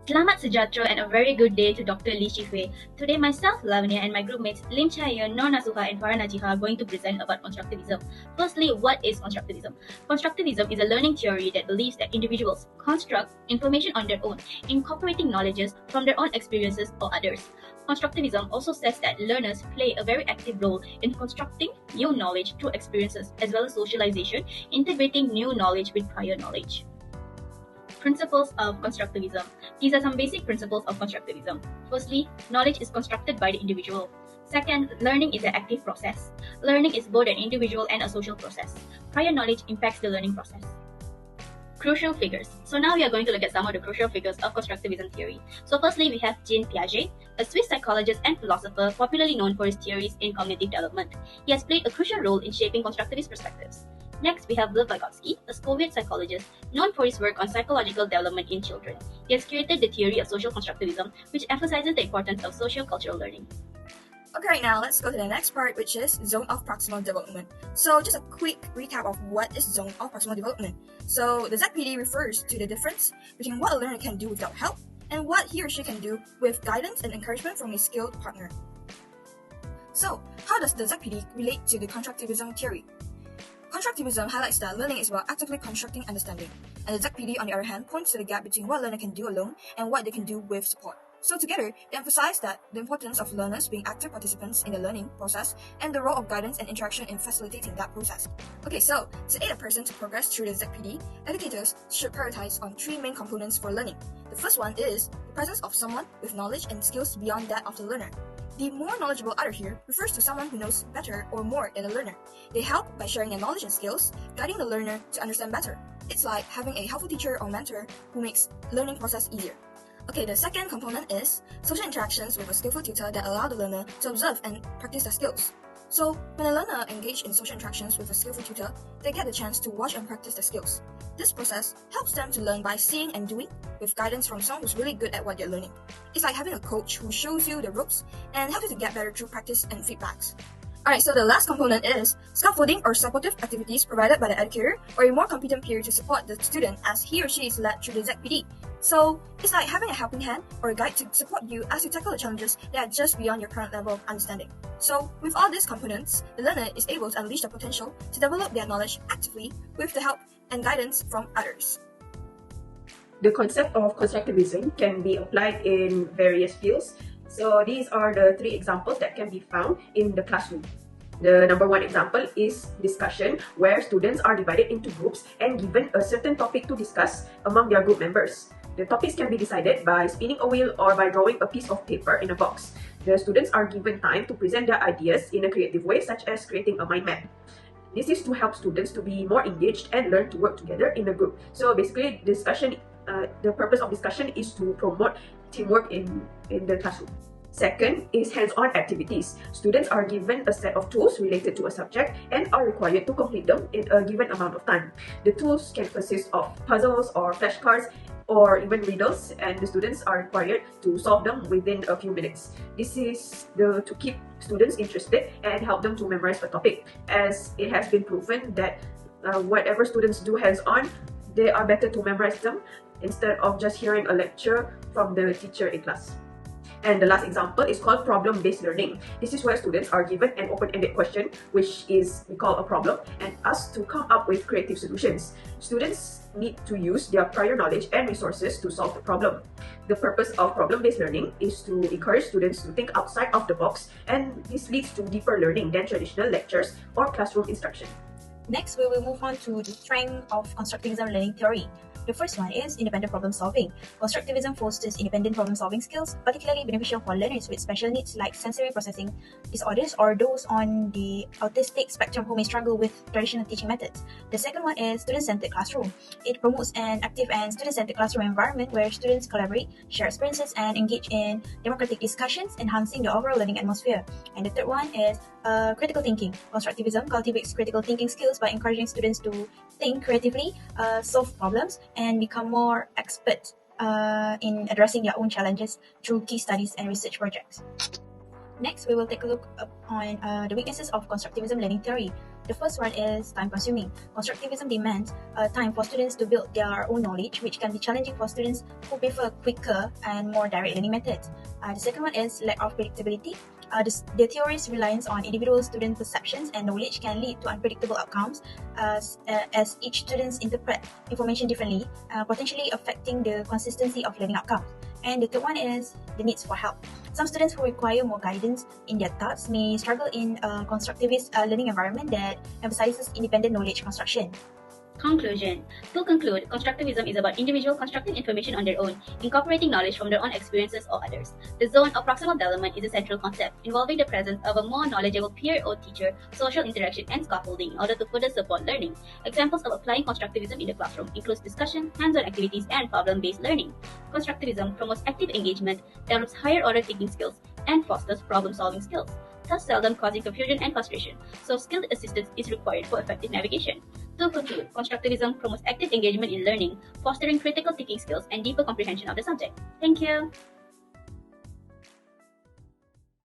Selamat sejahtera and a very good day to Dr. Lee Shifei. Today myself, LAVANNIA and my groupmates Lim CHIA, NASUHA and FARRA NAJIHAH are going to present about constructivism. Firstly, what is constructivism? Constructivism is a learning theory that believes that individuals construct information on their own, incorporating knowledges from their own experiences or others. Constructivism also says that learners play a very active role in constructing new knowledge through experiences as well as socialization, integrating new knowledge with prior knowledge. Principles of constructivism. These are some basic principles of constructivism. Firstly, knowledge is constructed by the individual. Second, learning is an active process. Learning is both an individual and a social process. Prior knowledge impacts the learning process. Crucial figures. So now we are going to look at some of the crucial figures of constructivism theory. So firstly, we have Jean Piaget, a Swiss psychologist and philosopher popularly known for his theories in cognitive development. He has played a crucial role in shaping constructivist perspectives. Next, we have Lev Vygotsky, a Soviet psychologist known for his work on psychological development in children. He has created the theory of social constructivism, which emphasizes the importance of socio-cultural learning. Okay, right now let's go to the next part, which is zone of proximal development. So just a quick recap of what is zone of proximal development. So the ZPD refers to the difference between what a learner can do without help and what he or she can do with guidance and encouragement from a skilled partner. So how does the ZPD relate to the constructivism theory? Constructivism highlights that learning is about actively constructing understanding, and the ZPD, on the other hand, points to the gap between what a learner can do alone and what they can do with support. So together, they emphasize that the importance of learners being active participants in the learning process and the role of guidance and interaction in facilitating that process. Okay, so to aid a person to progress through the ZPD, educators should prioritize on three main components for learning. The first one is the presence of someone with knowledge and skills beyond that of the learner. The more knowledgeable other here refers to someone who knows better or more than the learner. They help by sharing their knowledge and skills, guiding the learner to understand better. It's like having a helpful teacher or mentor who makes learning process easier. Okay, the second component is social interactions with a skillful tutor that allow the learner to observe and practice their skills. So, when a learner engages in social interactions with a skillful tutor, they get the chance to watch and practice their skills. This process helps them to learn by seeing and doing, with guidance from someone who's really good at what they're learning. It's like having a coach who shows you the ropes and helps you to get better through practice and feedbacks. Alright, so the last component is scaffolding or supportive activities provided by the educator or a more competent peer to support the student as he or she is led through the ZPD. So, it's like having a helping hand or a guide to support you as you tackle the challenges that are just beyond your current level of understanding. So, with all these components, the learner is able to unleash their potential to develop their knowledge actively with the help and guidance from others. The concept of constructivism can be applied in various fields. So these are the three examples that can be found in the classroom. The number one example is discussion, where students are divided into groups and given a certain topic to discuss among their group members. The topics can be decided by spinning a wheel or by drawing a piece of paper in a box. The students are given time to present their ideas in a creative way, such as creating a mind map. This is to help students to be more engaged and learn to work together in a group. So basically, the purpose of discussion is to promote teamwork in the classroom. Second is hands-on activities. Students are given a set of tools related to a subject and are required to complete them in a given amount of time. The tools can consist of puzzles or flashcards or even riddles, and the students are required to solve them within a few minutes. This is to keep students interested and help them to memorize a topic, as it has been proven that whatever students do hands-on, they are better to memorize them instead of just hearing a lecture from the teacher in class. And the last example is called problem-based learning. This is where students are given an open-ended question, which we call a problem, and asked to come up with creative solutions. Students need to use their prior knowledge and resources to solve the problem. The purpose of problem-based learning is to encourage students to think outside of the box, and this leads to deeper learning than traditional lectures or classroom instruction. Next, we will move on to the strength of constructivism learning theory. The first one is independent problem solving. Constructivism fosters independent problem solving skills, particularly beneficial for learners with special needs like sensory processing disorders or those on the autistic spectrum who may struggle with traditional teaching methods. The second one is student-centered classroom. It promotes an active and student-centered classroom environment where students collaborate, share experiences, and engage in democratic discussions, enhancing the overall learning atmosphere. And the third one is critical thinking. Constructivism cultivates critical thinking skills by encouraging students to think creatively, solve problems, and become more expert in addressing their own challenges through case studies and research projects. Next, we will take a look on the weaknesses of constructivism learning theory. The first one is time-consuming. Constructivism demands time for students to build their own knowledge, which can be challenging for students who prefer quicker and more direct learning methods. The second one is lack of predictability. The theory's reliance on individual student perceptions and knowledge can lead to unpredictable outcomes as each student interpret information differently, potentially affecting the consistency of learning outcomes. And the third one is the needs for help. Some students who require more guidance in their thoughts may struggle in a constructivist learning environment that emphasizes independent knowledge construction. Conclusion. To conclude, constructivism is about individuals constructing information on their own, incorporating knowledge from their own experiences or others. The zone of proximal development is a central concept, involving the presence of a more knowledgeable peer or teacher, social interaction, and scaffolding in order to further support learning. Examples of applying constructivism in the classroom include discussion, hands-on activities, and problem-based learning. Constructivism promotes active engagement, develops higher-order thinking skills, and fosters problem-solving skills, thus seldom causing confusion and frustration, so skilled assistance is required for effective navigation. To conclude, constructivism promotes active engagement in learning, fostering critical thinking skills and deeper comprehension of the subject. Thank you!